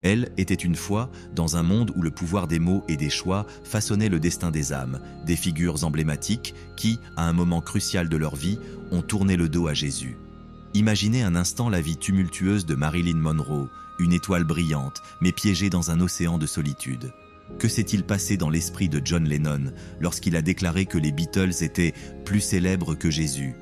Elle était une fois dans un monde où le pouvoir des mots et des choix façonnait le destin des âmes, des figures emblématiques qui, à un moment crucial de leur vie, ont tourné le dos à Jésus. Imaginez un instant la vie tumultueuse de Marilyn Monroe, une étoile brillante, mais piégée dans un océan de solitude. Que s'est-il passé dans l'esprit de John Lennon lorsqu'il a déclaré que les Beatles étaient plus célèbres que Jésus ?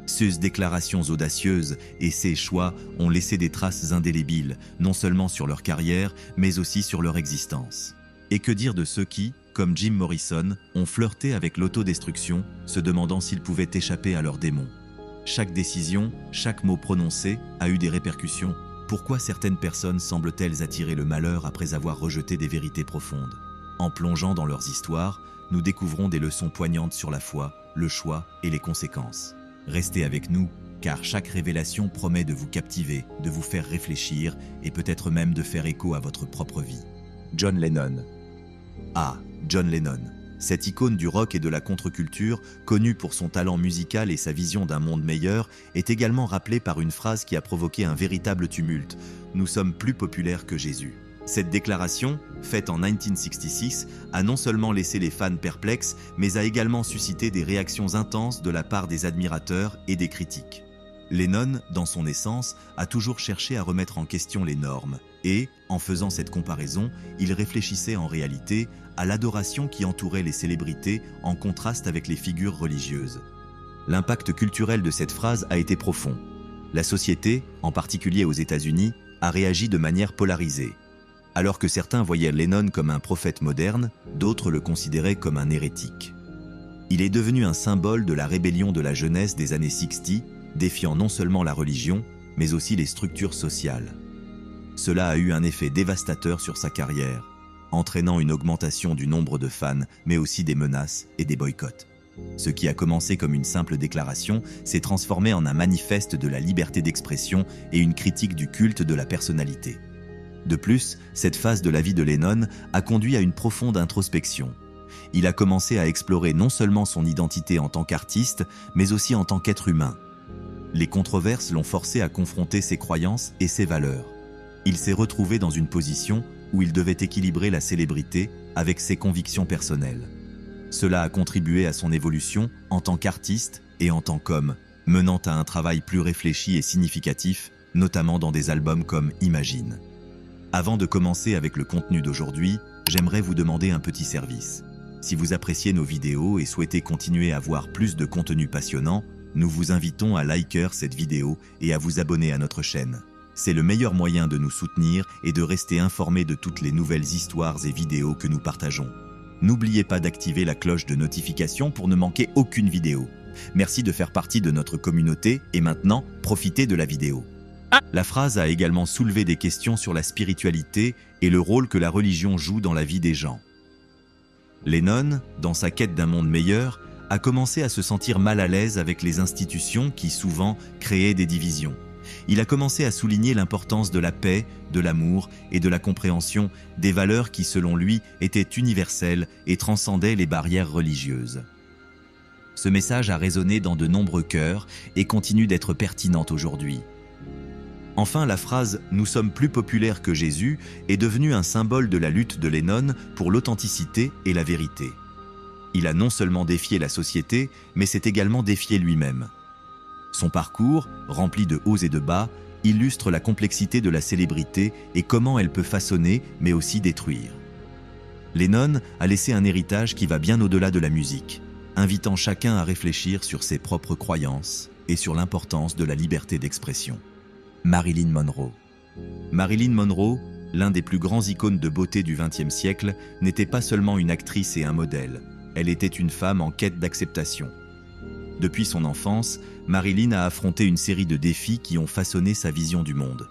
Ces déclarations audacieuses et ces choix ont laissé des traces indélébiles, non seulement sur leur carrière, mais aussi sur leur existence. Et que dire de ceux qui, comme Jim Morrison, ont flirté avec l'autodestruction, se demandant s'ils pouvaient échapper à leurs démons. Chaque décision, chaque mot prononcé a eu des répercussions. Pourquoi certaines personnes semblent-elles attirer le malheur après avoir rejeté des vérités profondes ? En plongeant dans leurs histoires, nous découvrons des leçons poignantes sur la foi, le choix et les conséquences. Restez avec nous, car chaque révélation promet de vous captiver, de vous faire réfléchir et peut-être même de faire écho à votre propre vie. John Lennon. Ah, John Lennon. Cette icône du rock et de la contre-culture, connue pour son talent musical et sa vision d'un monde meilleur, est également rappelée par une phrase qui a provoqué un véritable tumulte. « Nous sommes plus populaires que Jésus ». Cette déclaration, faite en 1966, a non seulement laissé les fans perplexes, mais a également suscité des réactions intenses de la part des admirateurs et des critiques. Lennon, dans son essence, a toujours cherché à remettre en question les normes et, en faisant cette comparaison, il réfléchissait en réalité à l'adoration qui entourait les célébrités en contraste avec les figures religieuses. L'impact culturel de cette phrase a été profond. La société, en particulier aux États-Unis, a réagi de manière polarisée. Alors que certains voyaient Lennon comme un prophète moderne, d'autres le considéraient comme un hérétique. Il est devenu un symbole de la rébellion de la jeunesse des années 60, défiant non seulement la religion, mais aussi les structures sociales. Cela a eu un effet dévastateur sur sa carrière, entraînant une augmentation du nombre de fans, mais aussi des menaces et des boycotts. Ce qui a commencé comme une simple déclaration s'est transformé en un manifeste de la liberté d'expression et une critique du culte de la personnalité. De plus, cette phase de la vie de Lennon a conduit à une profonde introspection. Il a commencé à explorer non seulement son identité en tant qu'artiste, mais aussi en tant qu'être humain. Les controverses l'ont forcé à confronter ses croyances et ses valeurs. Il s'est retrouvé dans une position où il devait équilibrer la célébrité avec ses convictions personnelles. Cela a contribué à son évolution en tant qu'artiste et en tant qu'homme, menant à un travail plus réfléchi et significatif, notamment dans des albums comme Imagine. Avant de commencer avec le contenu d'aujourd'hui, j'aimerais vous demander un petit service. Si vous appréciez nos vidéos et souhaitez continuer à voir plus de contenu passionnant, nous vous invitons à liker cette vidéo et à vous abonner à notre chaîne. C'est le meilleur moyen de nous soutenir et de rester informé de toutes les nouvelles histoires et vidéos que nous partageons. N'oubliez pas d'activer la cloche de notification pour ne manquer aucune vidéo. Merci de faire partie de notre communauté et maintenant, profitez de la vidéo. La phrase a également soulevé des questions sur la spiritualité et le rôle que la religion joue dans la vie des gens. Lennon, dans sa quête d'un monde meilleur, a commencé à se sentir mal à l'aise avec les institutions qui souvent créaient des divisions. Il a commencé à souligner l'importance de la paix, de l'amour et de la compréhension, des valeurs qui, selon lui, étaient universelles et transcendaient les barrières religieuses. Ce message a résonné dans de nombreux cœurs et continue d'être pertinente aujourd'hui. Enfin, la phrase « Nous sommes plus populaires que Jésus » est devenue un symbole de la lutte de Lennon pour l'authenticité et la vérité. Il a non seulement défié la société, mais s'est également défié lui-même. Son parcours, rempli de hauts et de bas, illustre la complexité de la célébrité et comment elle peut façonner, mais aussi détruire. Lennon a laissé un héritage qui va bien au-delà de la musique, invitant chacun à réfléchir sur ses propres croyances et sur l'importance de la liberté d'expression. Marilyn Monroe. Marilyn Monroe, l'un des plus grands icônes de beauté du XXe siècle, n'était pas seulement une actrice et un modèle, elle était une femme en quête d'acceptation. Depuis son enfance, Marilyn a affronté une série de défis qui ont façonné sa vision du monde.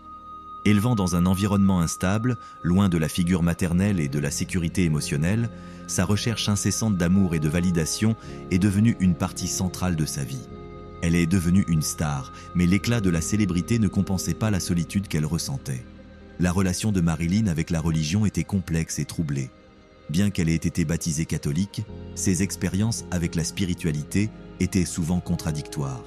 Élevant dans un environnement instable, loin de la figure maternelle et de la sécurité émotionnelle, sa recherche incessante d'amour et de validation est devenue une partie centrale de sa vie. Elle est devenue une star, mais l'éclat de la célébrité ne compensait pas la solitude qu'elle ressentait. La relation de Marilyn avec la religion était complexe et troublée. Bien qu'elle ait été baptisée catholique, ses expériences avec la spiritualité étaient souvent contradictoires.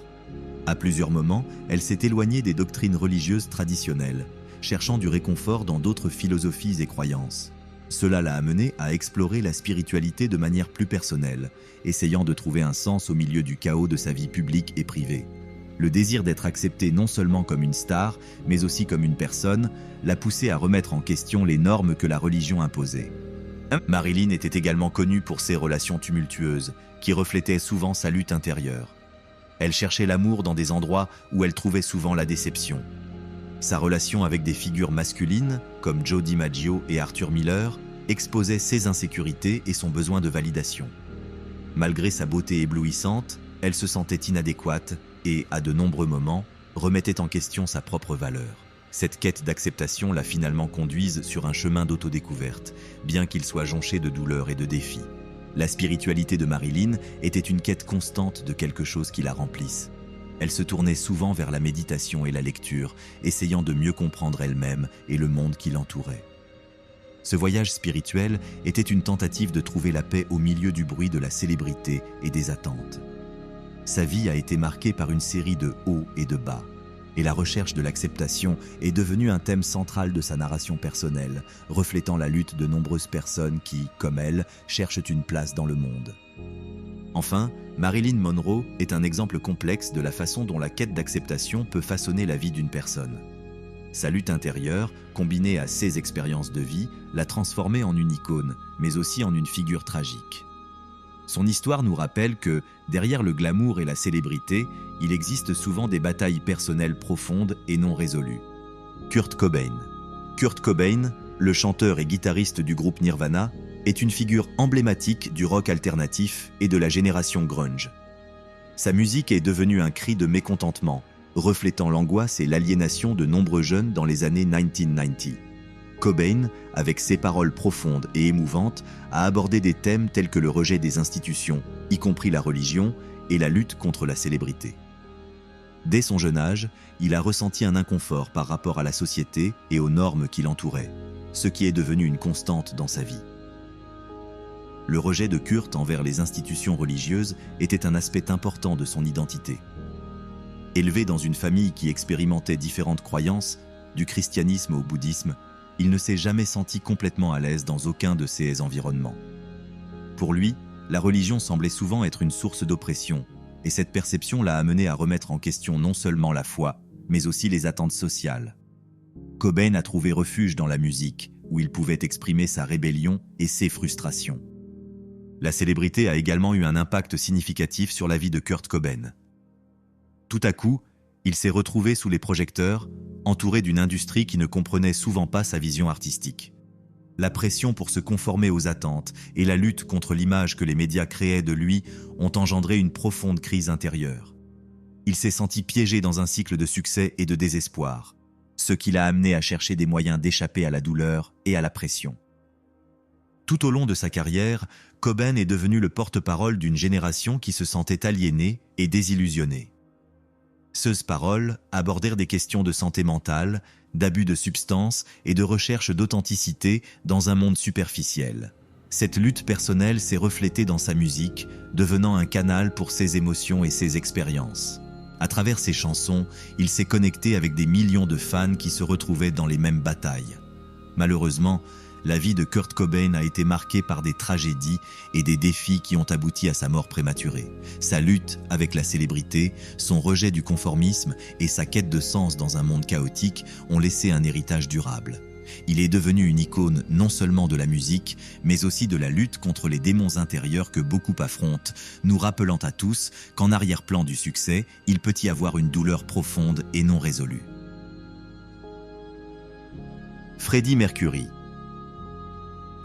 À plusieurs moments, elle s'est éloignée des doctrines religieuses traditionnelles, cherchant du réconfort dans d'autres philosophies et croyances. Cela l'a amené à explorer la spiritualité de manière plus personnelle, essayant de trouver un sens au milieu du chaos de sa vie publique et privée. Le désir d'être accepté non seulement comme une star, mais aussi comme une personne, l'a poussé à remettre en question les normes que la religion imposait. Marilyn était également connue pour ses relations tumultueuses, qui reflétaient souvent sa lutte intérieure. Elle cherchait l'amour dans des endroits où elle trouvait souvent la déception. Sa relation avec des figures masculines, comme Joe DiMaggio et Arthur Miller, exposait ses insécurités et son besoin de validation. Malgré sa beauté éblouissante, elle se sentait inadéquate et, à de nombreux moments, remettait en question sa propre valeur. Cette quête d'acceptation l'a finalement conduise sur un chemin d'autodécouverte, bien qu'il soit jonché de douleurs et de défis. La spiritualité de Marilyn était une quête constante de quelque chose qui la remplisse. Elle se tournait souvent vers la méditation et la lecture, essayant de mieux comprendre elle-même et le monde qui l'entourait. Ce voyage spirituel était une tentative de trouver la paix au milieu du bruit de la célébrité et des attentes. Sa vie a été marquée par une série de hauts et de bas, et la recherche de l'acceptation est devenue un thème central de sa narration personnelle, reflétant la lutte de nombreuses personnes qui, comme elle, cherchent une place dans le monde. Enfin, Marilyn Monroe est un exemple complexe de la façon dont la quête d'acceptation peut façonner la vie d'une personne. Sa lutte intérieure, combinée à ses expériences de vie, l'a transformée en une icône, mais aussi en une figure tragique. Son histoire nous rappelle que, derrière le glamour et la célébrité, il existe souvent des batailles personnelles profondes et non résolues. Kurt Cobain. Kurt Cobain, le chanteur et guitariste du groupe Nirvana, est une figure emblématique du rock alternatif et de la génération grunge. Sa musique est devenue un cri de mécontentement, reflétant l'angoisse et l'aliénation de nombreux jeunes dans les années 1990. Cobain, avec ses paroles profondes et émouvantes, a abordé des thèmes tels que le rejet des institutions, y compris la religion, et la lutte contre la célébrité. Dès son jeune âge, il a ressenti un inconfort par rapport à la société et aux normes qui l'entouraient, ce qui est devenu une constante dans sa vie. Le rejet de Kurt envers les institutions religieuses était un aspect important de son identité. Élevé dans une famille qui expérimentait différentes croyances, du christianisme au bouddhisme, il ne s'est jamais senti complètement à l'aise dans aucun de ces environnements. Pour lui, la religion semblait souvent être une source d'oppression, et cette perception l'a amené à remettre en question non seulement la foi, mais aussi les attentes sociales. Cobain a trouvé refuge dans la musique, où il pouvait exprimer sa rébellion et ses frustrations. La célébrité a également eu un impact significatif sur la vie de Kurt Cobain. Tout à coup, il s'est retrouvé sous les projecteurs, entouré d'une industrie qui ne comprenait souvent pas sa vision artistique. La pression pour se conformer aux attentes et la lutte contre l'image que les médias créaient de lui ont engendré une profonde crise intérieure. Il s'est senti piégé dans un cycle de succès et de désespoir, ce qui l'a amené à chercher des moyens d'échapper à la douleur et à la pression. Tout au long de sa carrière, Cobain est devenu le porte-parole d'une génération qui se sentait aliénée et désillusionnée. Ces paroles abordèrent des questions de santé mentale, d'abus de substances et de recherche d'authenticité dans un monde superficiel. Cette lutte personnelle s'est reflétée dans sa musique, devenant un canal pour ses émotions et ses expériences. À travers ses chansons, il s'est connecté avec des millions de fans qui se retrouvaient dans les mêmes batailles. Malheureusement, la vie de Kurt Cobain a été marquée par des tragédies et des défis qui ont abouti à sa mort prématurée. Sa lutte avec la célébrité, son rejet du conformisme et sa quête de sens dans un monde chaotique ont laissé un héritage durable. Il est devenu une icône non seulement de la musique, mais aussi de la lutte contre les démons intérieurs que beaucoup affrontent, nous rappelant à tous qu'en arrière-plan du succès, il peut y avoir une douleur profonde et non résolue. Freddie Mercury.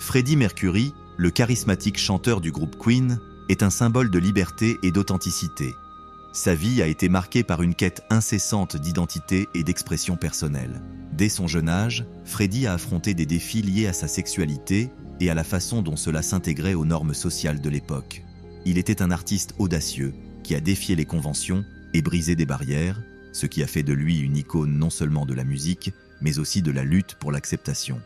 Freddie Mercury, le charismatique chanteur du groupe Queen, est un symbole de liberté et d'authenticité. Sa vie a été marquée par une quête incessante d'identité et d'expression personnelle. Dès son jeune âge, Freddie a affronté des défis liés à sa sexualité et à la façon dont cela s'intégrait aux normes sociales de l'époque. Il était un artiste audacieux qui a défié les conventions et brisé des barrières, ce qui a fait de lui une icône non seulement de la musique, mais aussi de la lutte pour l'acceptation.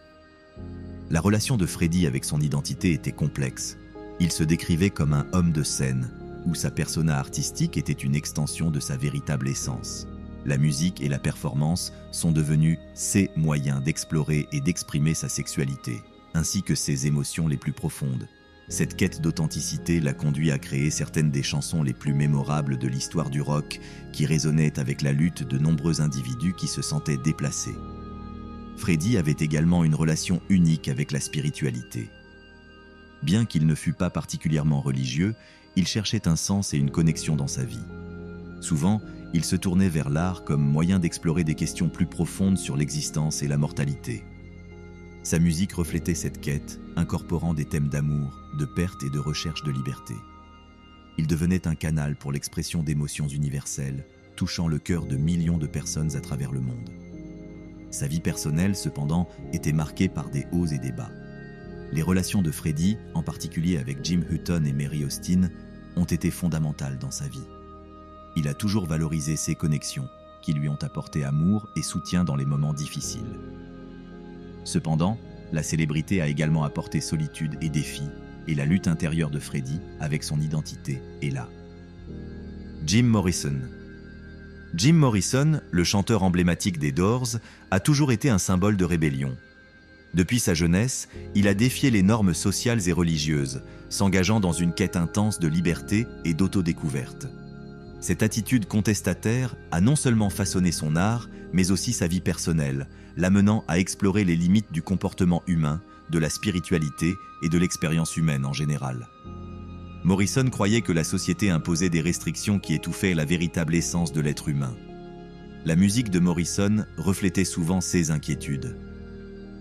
La relation de Freddie avec son identité était complexe. Il se décrivait comme un homme de scène, où sa persona artistique était une extension de sa véritable essence. La musique et la performance sont devenus ses moyens d'explorer et d'exprimer sa sexualité, ainsi que ses émotions les plus profondes. Cette quête d'authenticité l'a conduit à créer certaines des chansons les plus mémorables de l'histoire du rock, qui résonnaient avec la lutte de nombreux individus qui se sentaient déplacés. Freddie avait également une relation unique avec la spiritualité. Bien qu'il ne fût pas particulièrement religieux, il cherchait un sens et une connexion dans sa vie. Souvent, il se tournait vers l'art comme moyen d'explorer des questions plus profondes sur l'existence et la mortalité. Sa musique reflétait cette quête, incorporant des thèmes d'amour, de perte et de recherche de liberté. Il devenait un canal pour l'expression d'émotions universelles, touchant le cœur de millions de personnes à travers le monde. Sa vie personnelle, cependant, était marquée par des hauts et des bas. Les relations de Freddie, en particulier avec Jim Hutton et Mary Austin, ont été fondamentales dans sa vie. Il a toujours valorisé ses connexions, qui lui ont apporté amour et soutien dans les moments difficiles. Cependant, la célébrité a également apporté solitude et défis, et la lutte intérieure de Freddie avec son identité est là. Jim Morrison. Jim Morrison, le chanteur emblématique des Doors, a toujours été un symbole de rébellion. Depuis sa jeunesse, il a défié les normes sociales et religieuses, s'engageant dans une quête intense de liberté et d'autodécouverte. Cette attitude contestataire a non seulement façonné son art, mais aussi sa vie personnelle, l'amenant à explorer les limites du comportement humain, de la spiritualité et de l'expérience humaine en général. Morrison croyait que la société imposait des restrictions qui étouffaient la véritable essence de l'être humain. La musique de Morrison reflétait souvent ces inquiétudes.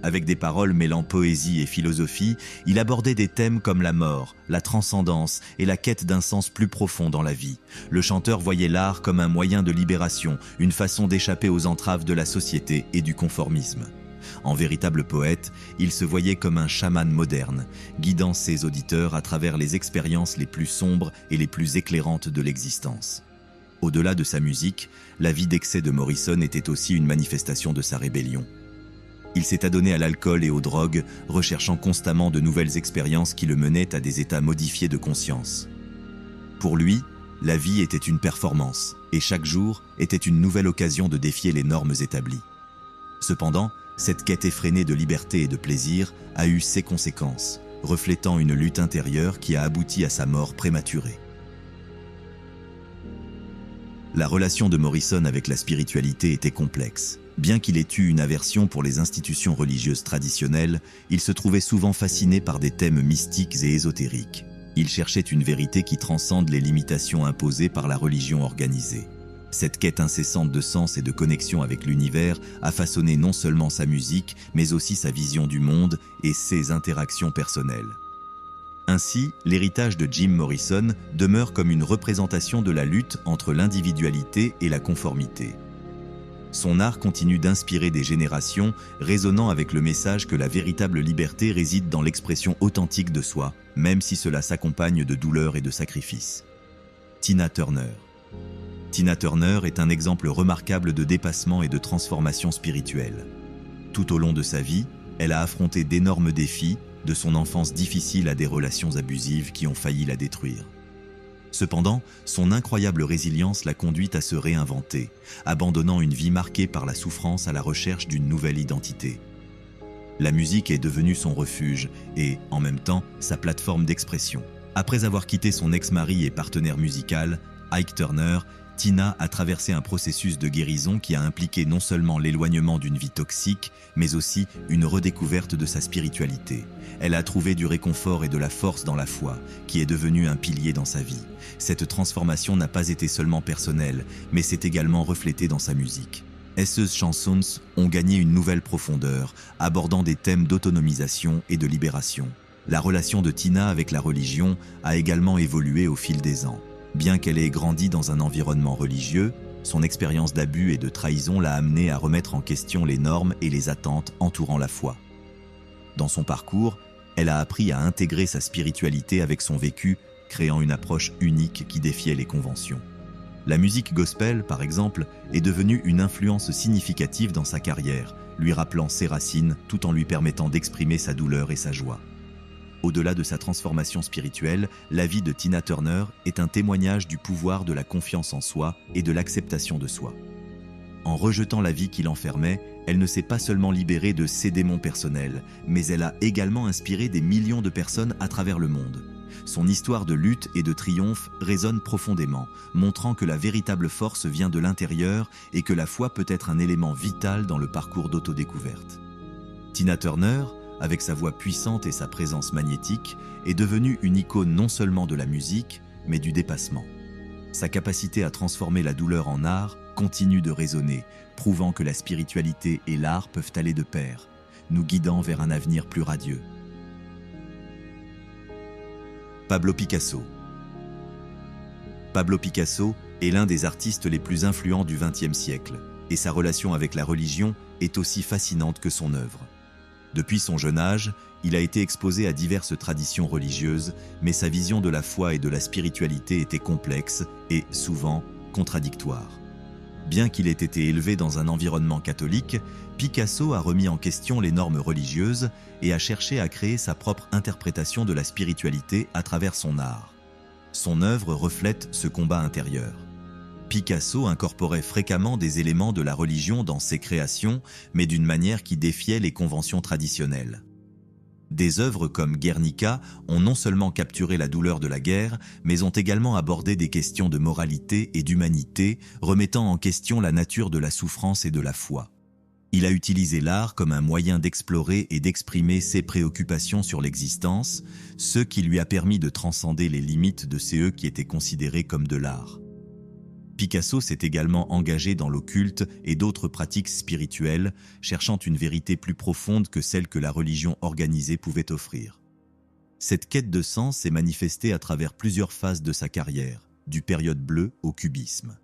Avec des paroles mêlant poésie et philosophie, il abordait des thèmes comme la mort, la transcendance et la quête d'un sens plus profond dans la vie. Le chanteur voyait l'art comme un moyen de libération, une façon d'échapper aux entraves de la société et du conformisme. En véritable poète, il se voyait comme un chaman moderne, guidant ses auditeurs à travers les expériences les plus sombres et les plus éclairantes de l'existence. Au-delà de sa musique, la vie d'excès de Morrison était aussi une manifestation de sa rébellion. Il s'est adonné à l'alcool et aux drogues, recherchant constamment de nouvelles expériences qui le menaient à des états modifiés de conscience. Pour lui, la vie était une performance, et chaque jour était une nouvelle occasion de défier les normes établies. Cependant, cette quête effrénée de liberté et de plaisir a eu ses conséquences, reflétant une lutte intérieure qui a abouti à sa mort prématurée. La relation de Morrison avec la spiritualité était complexe. Bien qu'il ait eu une aversion pour les institutions religieuses traditionnelles, il se trouvait souvent fasciné par des thèmes mystiques et ésotériques. Il cherchait une vérité qui transcende les limitations imposées par la religion organisée. Cette quête incessante de sens et de connexion avec l'univers a façonné non seulement sa musique, mais aussi sa vision du monde et ses interactions personnelles. Ainsi, l'héritage de Jim Morrison demeure comme une représentation de la lutte entre l'individualité et la conformité. Son art continue d'inspirer des générations, résonnant avec le message que la véritable liberté réside dans l'expression authentique de soi, même si cela s'accompagne de douleur et de sacrifices. Tina Turner. Tina Turner est un exemple remarquable de dépassement et de transformation spirituelle. Tout au long de sa vie, elle a affronté d'énormes défis, de son enfance difficile à des relations abusives qui ont failli la détruire. Cependant, son incroyable résilience l'a conduite à se réinventer, abandonnant une vie marquée par la souffrance à la recherche d'une nouvelle identité. La musique est devenue son refuge et, en même temps, sa plateforme d'expression. Après avoir quitté son ex-mari et partenaire musical, Ike Turner, Tina a traversé un processus de guérison qui a impliqué non seulement l'éloignement d'une vie toxique, mais aussi une redécouverte de sa spiritualité. Elle a trouvé du réconfort et de la force dans la foi, qui est devenue un pilier dans sa vie. Cette transformation n'a pas été seulement personnelle, mais s'est également reflétée dans sa musique. Ses chansons ont gagné une nouvelle profondeur, abordant des thèmes d'autonomisation et de libération. La relation de Tina avec la religion a également évolué au fil des ans. Bien qu'elle ait grandi dans un environnement religieux, son expérience d'abus et de trahison l'a amenée à remettre en question les normes et les attentes entourant la foi. Dans son parcours, elle a appris à intégrer sa spiritualité avec son vécu, créant une approche unique qui défiait les conventions. La musique gospel, par exemple, est devenue une influence significative dans sa carrière, lui rappelant ses racines tout en lui permettant d'exprimer sa douleur et sa joie. Au-delà de sa transformation spirituelle, la vie de Tina Turner est un témoignage du pouvoir de la confiance en soi et de l'acceptation de soi. En rejetant la vie qui l'enfermait, elle ne s'est pas seulement libérée de ses démons personnels, mais elle a également inspiré des millions de personnes à travers le monde. Son histoire de lutte et de triomphe résonne profondément, montrant que la véritable force vient de l'intérieur et que la foi peut être un élément vital dans le parcours d'autodécouverte. Tina Turner, avec sa voix puissante et sa présence magnétique, est devenue une icône non seulement de la musique, mais du dépassement. Sa capacité à transformer la douleur en art continue de résonner, prouvant que la spiritualité et l'art peuvent aller de pair, nous guidant vers un avenir plus radieux. Pablo Picasso. Pablo Picasso est l'un des artistes les plus influents du XXe siècle, et sa relation avec la religion est aussi fascinante que son œuvre. Depuis son jeune âge, il a été exposé à diverses traditions religieuses, mais sa vision de la foi et de la spiritualité était complexe et, souvent, contradictoire. Bien qu'il ait été élevé dans un environnement catholique, Picasso a remis en question les normes religieuses et a cherché à créer sa propre interprétation de la spiritualité à travers son art. Son œuvre reflète ce combat intérieur. Picasso incorporait fréquemment des éléments de la religion dans ses créations, mais d'une manière qui défiait les conventions traditionnelles. Des œuvres comme Guernica ont non seulement capturé la douleur de la guerre, mais ont également abordé des questions de moralité et d'humanité, remettant en question la nature de la souffrance et de la foi. Il a utilisé l'art comme un moyen d'explorer et d'exprimer ses préoccupations sur l'existence, ce qui lui a permis de transcender les limites de ce qui étaient considérés comme de l'art. Picasso s'est également engagé dans l'occulte et d'autres pratiques spirituelles, cherchant une vérité plus profonde que celle que la religion organisée pouvait offrir. Cette quête de sens s'est manifestée à travers plusieurs phases de sa carrière, du période bleue au cubisme.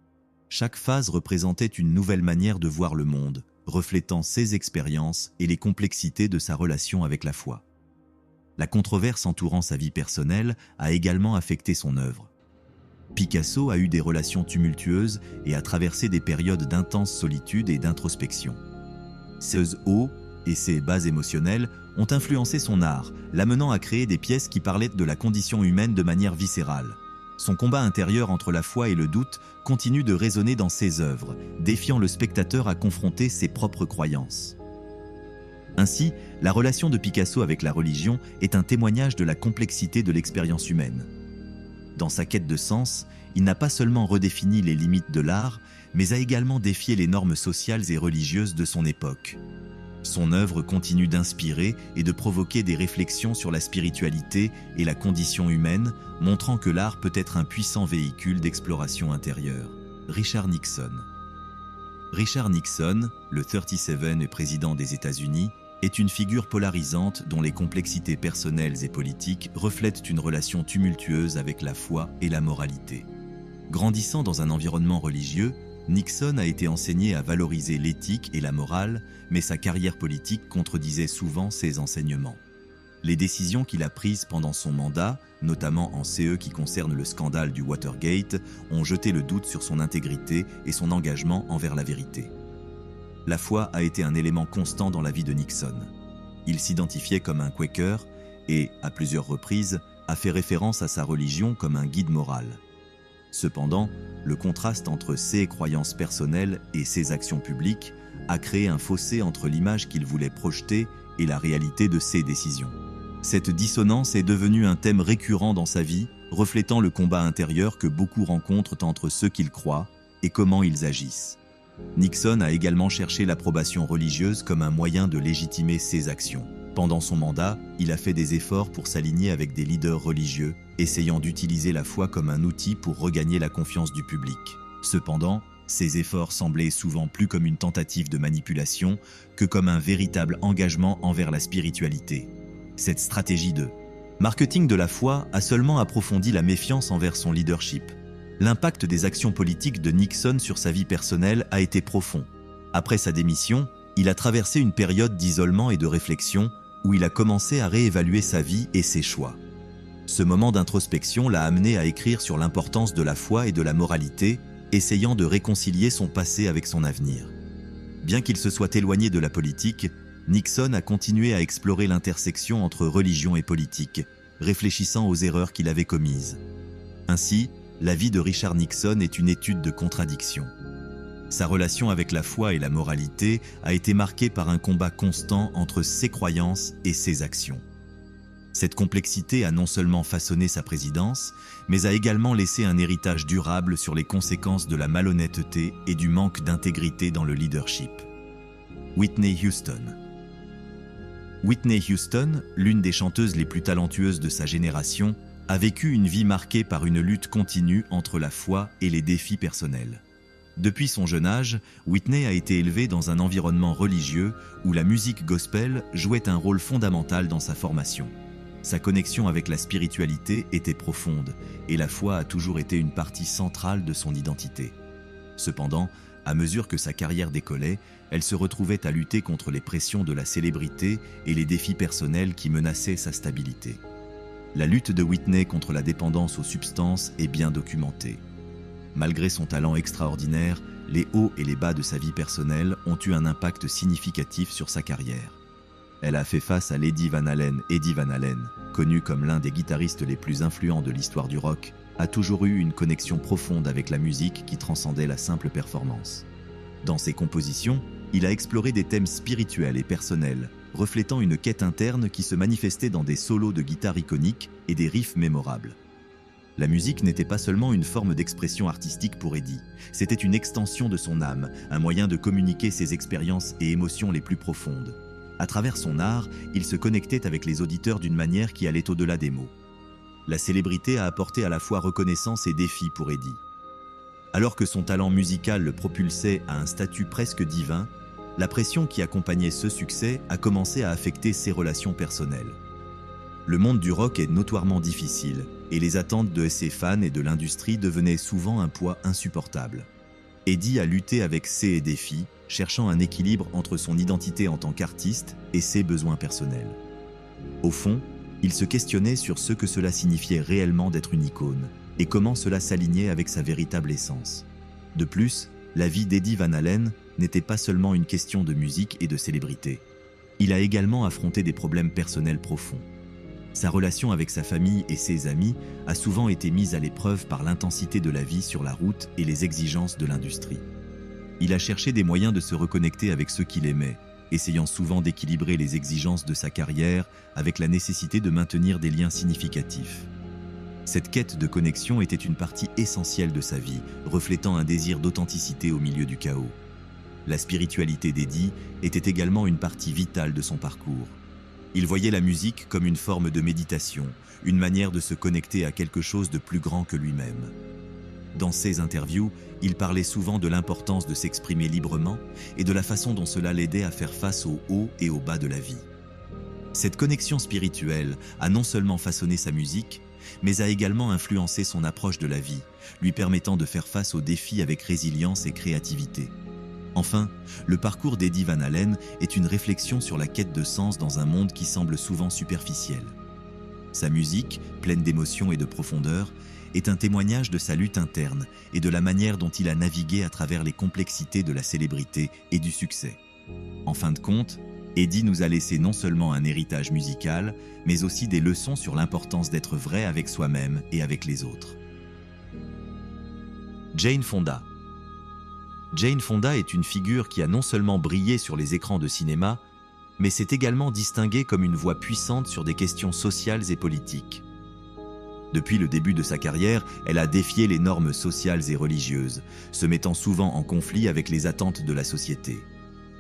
Chaque phase représentait une nouvelle manière de voir le monde, reflétant ses expériences et les complexités de sa relation avec la foi. La controverse entourant sa vie personnelle a également affecté son œuvre. Picasso a eu des relations tumultueuses et a traversé des périodes d'intense solitude et d'introspection. Ses hauts et ses bas émotionnels ont influencé son art, l'amenant à créer des pièces qui parlaient de la condition humaine de manière viscérale. Son combat intérieur entre la foi et le doute continue de résonner dans ses œuvres, défiant le spectateur à confronter ses propres croyances. Ainsi, la relation de Picasso avec la religion est un témoignage de la complexité de l'expérience humaine. Dans sa quête de sens, il n'a pas seulement redéfini les limites de l'art, mais a également défié les normes sociales et religieuses de son époque. Son œuvre continue d'inspirer et de provoquer des réflexions sur la spiritualité et la condition humaine, montrant que l'art peut être un puissant véhicule d'exploration intérieure. Richard Nixon. Richard Nixon, le 37 et président des États-Unis, est une figure polarisante dont les complexités personnelles et politiques reflètent une relation tumultueuse avec la foi et la moralité. Grandissant dans un environnement religieux, Nixon a été enseigné à valoriser l'éthique et la morale, mais sa carrière politique contredisait souvent ses enseignements. Les décisions qu'il a prises pendant son mandat, notamment en ce qui concerne le scandale du Watergate, ont jeté le doute sur son intégrité et son engagement envers la vérité. La foi a été un élément constant dans la vie de Nixon. Il s'identifiait comme un Quaker et, à plusieurs reprises, a fait référence à sa religion comme un guide moral. Cependant, le contraste entre ses croyances personnelles et ses actions publiques a créé un fossé entre l'image qu'il voulait projeter et la réalité de ses décisions. Cette dissonance est devenue un thème récurrent dans sa vie, reflétant le combat intérieur que beaucoup rencontrent entre ceux qu'ils croient et comment ils agissent. Nixon a également cherché l'approbation religieuse comme un moyen de légitimer ses actions. Pendant son mandat, il a fait des efforts pour s'aligner avec des leaders religieux, essayant d'utiliser la foi comme un outil pour regagner la confiance du public. Cependant, ces efforts semblaient souvent plus comme une tentative de manipulation que comme un véritable engagement envers la spiritualité. Cette stratégie de marketing de la foi a seulement approfondi la méfiance envers son leadership. L'impact des actions politiques de Nixon sur sa vie personnelle a été profond. Après sa démission, il a traversé une période d'isolement et de réflexion où il a commencé à réévaluer sa vie et ses choix. Ce moment d'introspection l'a amené à écrire sur l'importance de la foi et de la moralité, essayant de réconcilier son passé avec son avenir. Bien qu'il se soit éloigné de la politique, Nixon a continué à explorer l'intersection entre religion et politique, réfléchissant aux erreurs qu'il avait commises. Ainsi, la vie de Richard Nixon est une étude de contradictions. Sa relation avec la foi et la moralité a été marquée par un combat constant entre ses croyances et ses actions. Cette complexité a non seulement façonné sa présidence, mais a également laissé un héritage durable sur les conséquences de la malhonnêteté et du manque d'intégrité dans le leadership. Whitney Houston. Whitney Houston, l'une des chanteuses les plus talentueuses de sa génération, a vécu une vie marquée par une lutte continue entre la foi et les défis personnels. Depuis son jeune âge, Whitney a été élevée dans un environnement religieux où la musique gospel jouait un rôle fondamental dans sa formation. Sa connexion avec la spiritualité était profonde et la foi a toujours été une partie centrale de son identité. Cependant, à mesure que sa carrière décollait, elle se retrouvait à lutter contre les pressions de la célébrité et les défis personnels qui menaçaient sa stabilité. La lutte de Whitney contre la dépendance aux substances est bien documentée. Malgré son talent extraordinaire, les hauts et les bas de sa vie personnelle ont eu un impact significatif sur sa carrière. Elle a fait face à Eddie Van Halen. Eddie Van Halen, connu comme l'un des guitaristes les plus influents de l'histoire du rock, a toujours eu une connexion profonde avec la musique qui transcendait la simple performance. Dans ses compositions, il a exploré des thèmes spirituels et personnels, reflétant une quête interne qui se manifestait dans des solos de guitare iconiques et des riffs mémorables. La musique n'était pas seulement une forme d'expression artistique pour Eddie, c'était une extension de son âme, un moyen de communiquer ses expériences et émotions les plus profondes. À travers son art, il se connectait avec les auditeurs d'une manière qui allait au-delà des mots. La célébrité a apporté à la fois reconnaissance et défi pour Eddie. Alors que son talent musical le propulsait à un statut presque divin, la pression qui accompagnait ce succès a commencé à affecter ses relations personnelles. Le monde du rock est notoirement difficile, et les attentes de ses fans et de l'industrie devenaient souvent un poids insupportable. Eddie a lutté avec ces défis, cherchant un équilibre entre son identité en tant qu'artiste et ses besoins personnels. Au fond, il se questionnait sur ce que cela signifiait réellement d'être une icône, et comment cela s'alignait avec sa véritable essence. De plus, la vie d'Eddie Van Halen n'était pas seulement une question de musique et de célébrité. Il a également affronté des problèmes personnels profonds. Sa relation avec sa famille et ses amis a souvent été mise à l'épreuve par l'intensité de la vie sur la route et les exigences de l'industrie. Il a cherché des moyens de se reconnecter avec ceux qu'il aimait, essayant souvent d'équilibrer les exigences de sa carrière avec la nécessité de maintenir des liens significatifs. Cette quête de connexion était une partie essentielle de sa vie, reflétant un désir d'authenticité au milieu du chaos. La spiritualité d'Eddie était également une partie vitale de son parcours. Il voyait la musique comme une forme de méditation, une manière de se connecter à quelque chose de plus grand que lui-même. Dans ses interviews, il parlait souvent de l'importance de s'exprimer librement et de la façon dont cela l'aidait à faire face aux hauts et aux bas de la vie. Cette connexion spirituelle a non seulement façonné sa musique, mais a également influencé son approche de la vie, lui permettant de faire face aux défis avec résilience et créativité. Enfin, le parcours d'Eddie Van Halen est une réflexion sur la quête de sens dans un monde qui semble souvent superficiel. Sa musique, pleine d'émotion et de profondeur, est un témoignage de sa lutte interne et de la manière dont il a navigué à travers les complexités de la célébrité et du succès. En fin de compte, Eddie nous a laissé non seulement un héritage musical, mais aussi des leçons sur l'importance d'être vrai avec soi-même et avec les autres. Jane Fonda. Jane Fonda est une figure qui a non seulement brillé sur les écrans de cinéma, mais s'est également distinguée comme une voix puissante sur des questions sociales et politiques. Depuis le début de sa carrière, elle a défié les normes sociales et religieuses, se mettant souvent en conflit avec les attentes de la société.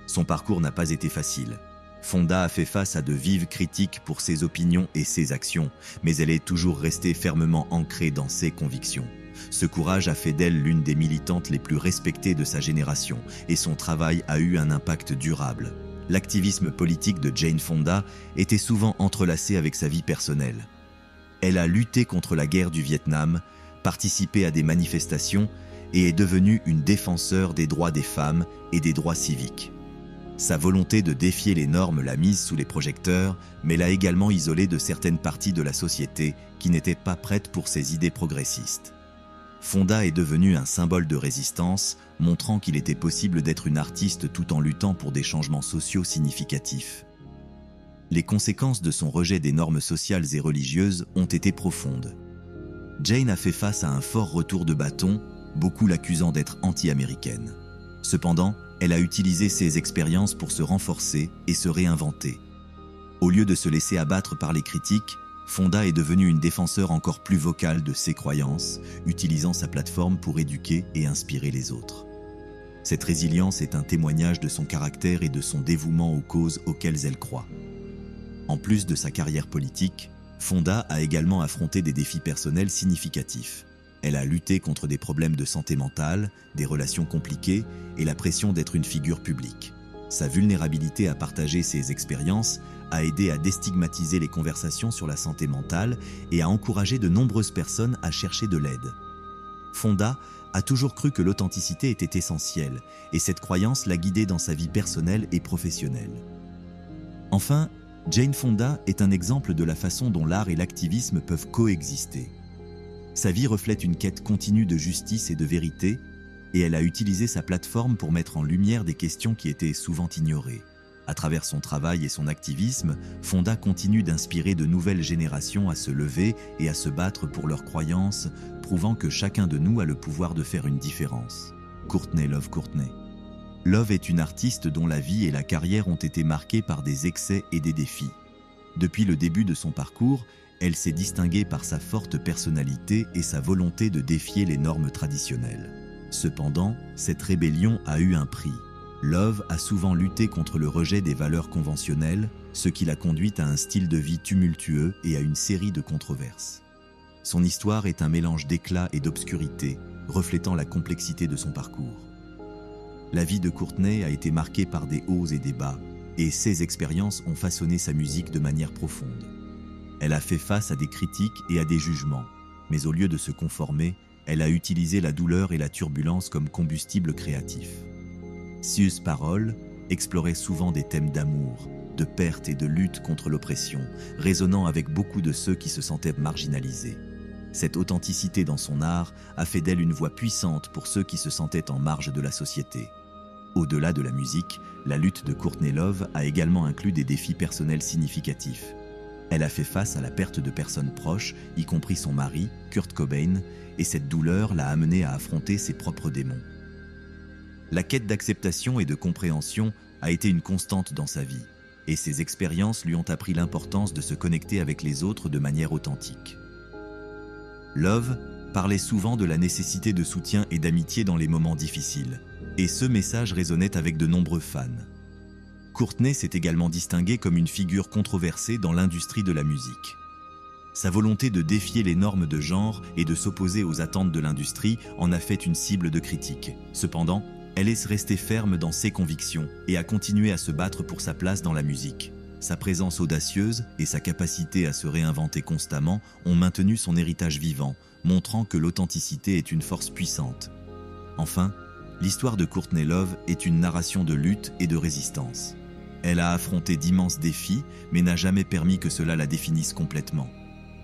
Son parcours n'a pas été facile. Fonda a fait face à de vives critiques pour ses opinions et ses actions, mais elle est toujours restée fermement ancrée dans ses convictions. Ce courage a fait d'elle l'une des militantes les plus respectées de sa génération, et son travail a eu un impact durable. L'activisme politique de Jane Fonda était souvent entrelacé avec sa vie personnelle. Elle a lutté contre la guerre du Vietnam, participé à des manifestations et est devenue une défenseure des droits des femmes et des droits civiques. Sa volonté de défier les normes l'a mise sous les projecteurs, mais l'a également isolée de certaines parties de la société qui n'étaient pas prêtes pour ses idées progressistes. Fonda est devenue un symbole de résistance, montrant qu'il était possible d'être une artiste tout en luttant pour des changements sociaux significatifs. Les conséquences de son rejet des normes sociales et religieuses ont été profondes. Jane a fait face à un fort retour de bâton, beaucoup l'accusant d'être anti-américaine. Cependant, elle a utilisé ces expériences pour se renforcer et se réinventer. Au lieu de se laisser abattre par les critiques, Fonda est devenue une défenseur encore plus vocale de ses croyances, utilisant sa plateforme pour éduquer et inspirer les autres. Cette résilience est un témoignage de son caractère et de son dévouement aux causes auxquelles elle croit. En plus de sa carrière politique, Fonda a également affronté des défis personnels significatifs. Elle a lutté contre des problèmes de santé mentale, des relations compliquées et la pression d'être une figure publique. Sa vulnérabilité à partager ses expériences a aidé à déstigmatiser les conversations sur la santé mentale et a encouragé de nombreuses personnes à chercher de l'aide. Fonda a toujours cru que l'authenticité était essentielle et cette croyance l'a guidée dans sa vie personnelle et professionnelle. Enfin, Jane Fonda est un exemple de la façon dont l'art et l'activisme peuvent coexister. Sa vie reflète une quête continue de justice et de vérité, et elle a utilisé sa plateforme pour mettre en lumière des questions qui étaient souvent ignorées. À travers son travail et son activisme, Fonda continue d'inspirer de nouvelles générations à se lever et à se battre pour leurs croyances, prouvant que chacun de nous a le pouvoir de faire une différence. Courtney Love Courtney. Love est une artiste dont la vie et la carrière ont été marquées par des excès et des défis. Depuis le début de son parcours, elle s'est distinguée par sa forte personnalité et sa volonté de défier les normes traditionnelles. Cependant, cette rébellion a eu un prix. Love a souvent lutté contre le rejet des valeurs conventionnelles, ce qui l'a conduite à un style de vie tumultueux et à une série de controverses. Son histoire est un mélange d'éclat et d'obscurité, reflétant la complexité de son parcours. La vie de Courtney a été marquée par des hauts et des bas, et ses expériences ont façonné sa musique de manière profonde. Elle a fait face à des critiques et à des jugements, mais au lieu de se conformer, elle a utilisé la douleur et la turbulence comme combustible créatif. Ses paroles exploraient souvent des thèmes d'amour, de perte et de lutte contre l'oppression, résonnant avec beaucoup de ceux qui se sentaient marginalisés. Cette authenticité dans son art a fait d'elle une voix puissante pour ceux qui se sentaient en marge de la société. Au-delà de la musique, la lutte de Courtney Love a également inclus des défis personnels significatifs. Elle a fait face à la perte de personnes proches, y compris son mari, Kurt Cobain, et cette douleur l'a amenée à affronter ses propres démons. La quête d'acceptation et de compréhension a été une constante dans sa vie, et ses expériences lui ont appris l'importance de se connecter avec les autres de manière authentique. Love parlait souvent de la nécessité de soutien et d'amitié dans les moments difficiles, et ce message résonnait avec de nombreux fans. Courtney s'est également distinguée comme une figure controversée dans l'industrie de la musique. Sa volonté de défier les normes de genre et de s'opposer aux attentes de l'industrie en a fait une cible de critiques. Cependant, elle est restée ferme dans ses convictions et a continué à se battre pour sa place dans la musique. Sa présence audacieuse et sa capacité à se réinventer constamment ont maintenu son héritage vivant, montrant que l'authenticité est une force puissante. Enfin, l'histoire de Courtney Love est une narration de lutte et de résistance. Elle a affronté d'immenses défis, mais n'a jamais permis que cela la définisse complètement.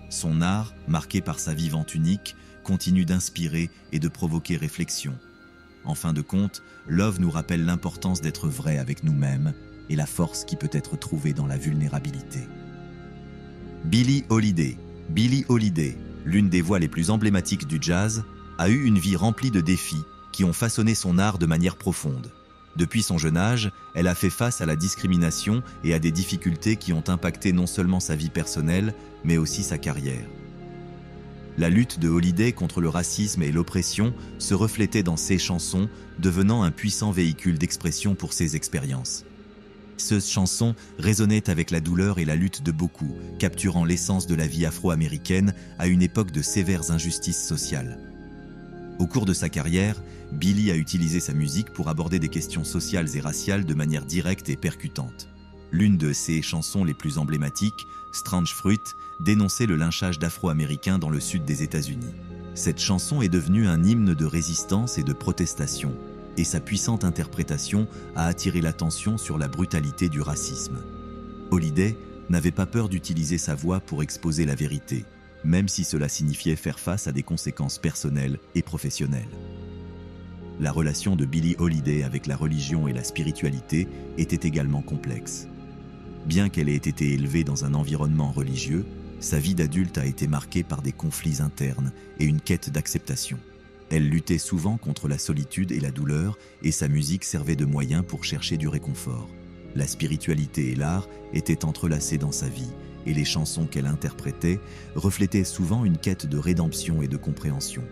Son art, marqué par sa vivante unique, continue d'inspirer et de provoquer réflexion. En fin de compte, Love nous rappelle l'importance d'être vrai avec nous-mêmes et la force qui peut être trouvée dans la vulnérabilité. Billie Holiday. Billie Holiday, l'une des voix les plus emblématiques du jazz, a eu une vie remplie de défis qui ont façonné son art de manière profonde. Depuis son jeune âge, elle a fait face à la discrimination et à des difficultés qui ont impacté non seulement sa vie personnelle, mais aussi sa carrière. La lutte de Holiday contre le racisme et l'oppression se reflétait dans ses chansons, devenant un puissant véhicule d'expression pour ses expériences. Ces chansons résonnaient avec la douleur et la lutte de beaucoup, capturant l'essence de la vie afro-américaine à une époque de sévères injustices sociales. Au cours de sa carrière, Billie a utilisé sa musique pour aborder des questions sociales et raciales de manière directe et percutante. L'une de ses chansons les plus emblématiques, Strange Fruit, dénonçait le lynchage d'Afro-Américains dans le sud des États-Unis. Cette chanson est devenue un hymne de résistance et de protestation, et sa puissante interprétation a attiré l'attention sur la brutalité du racisme. Holiday n'avait pas peur d'utiliser sa voix pour exposer la vérité, même si cela signifiait faire face à des conséquences personnelles et professionnelles. La relation de Billie Holiday avec la religion et la spiritualité était également complexe. Bien qu'elle ait été élevée dans un environnement religieux, sa vie d'adulte a été marquée par des conflits internes et une quête d'acceptation. Elle luttait souvent contre la solitude et la douleur, et sa musique servait de moyen pour chercher du réconfort. La spiritualité et l'art étaient entrelacés dans sa vie, et les chansons qu'elle interprétait reflétaient souvent une quête de rédemption et de compréhension.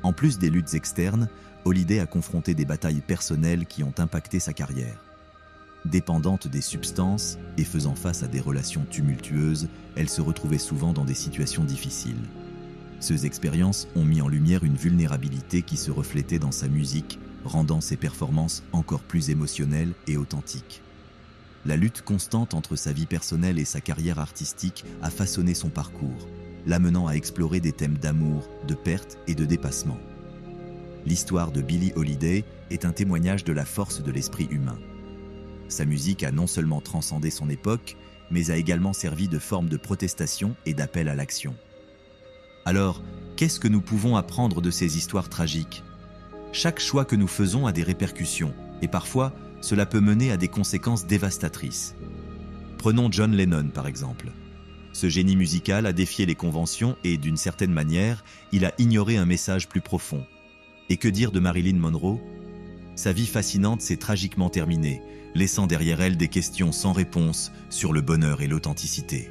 En plus des luttes externes, Hallyday a confronté des batailles personnelles qui ont impacté sa carrière. Dépendante des substances et faisant face à des relations tumultueuses, elle se retrouvait souvent dans des situations difficiles. Ces expériences ont mis en lumière une vulnérabilité qui se reflétait dans sa musique, rendant ses performances encore plus émotionnelles et authentiques. La lutte constante entre sa vie personnelle et sa carrière artistique a façonné son parcours, l'amenant à explorer des thèmes d'amour, de perte et de dépassement. L'histoire de Billie Holiday est un témoignage de la force de l'esprit humain. Sa musique a non seulement transcendé son époque, mais a également servi de forme de protestation et d'appel à l'action. Alors, qu'est-ce que nous pouvons apprendre de ces histoires tragiques ? Chaque choix que nous faisons a des répercussions, et parfois, cela peut mener à des conséquences dévastatrices. Prenons John Lennon par exemple. Ce génie musical a défié les conventions et, d'une certaine manière, il a ignoré un message plus profond. Et que dire de Marilyn Monroe ? Sa vie fascinante s'est tragiquement terminée, laissant derrière elle des questions sans réponse sur le bonheur et l'authenticité.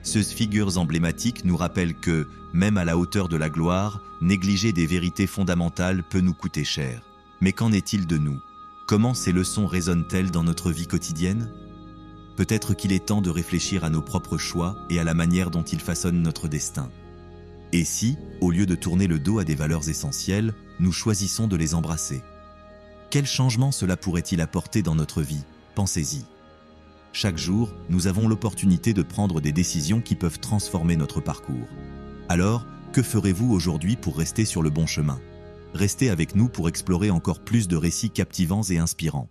Ces figures emblématiques nous rappellent que, même à la hauteur de la gloire, négliger des vérités fondamentales peut nous coûter cher. Mais qu'en est-il de nous ? Comment ces leçons résonnent-elles dans notre vie quotidienne ? Peut-être qu'il est temps de réfléchir à nos propres choix et à la manière dont ils façonnent notre destin. Et si, au lieu de tourner le dos à des valeurs essentielles, nous choisissons de les embrasser ? Quel changement cela pourrait-il apporter dans notre vie ? Pensez-y. Chaque jour, nous avons l'opportunité de prendre des décisions qui peuvent transformer notre parcours. Alors, que ferez-vous aujourd'hui pour rester sur le bon chemin ? Restez avec nous pour explorer encore plus de récits captivants et inspirants.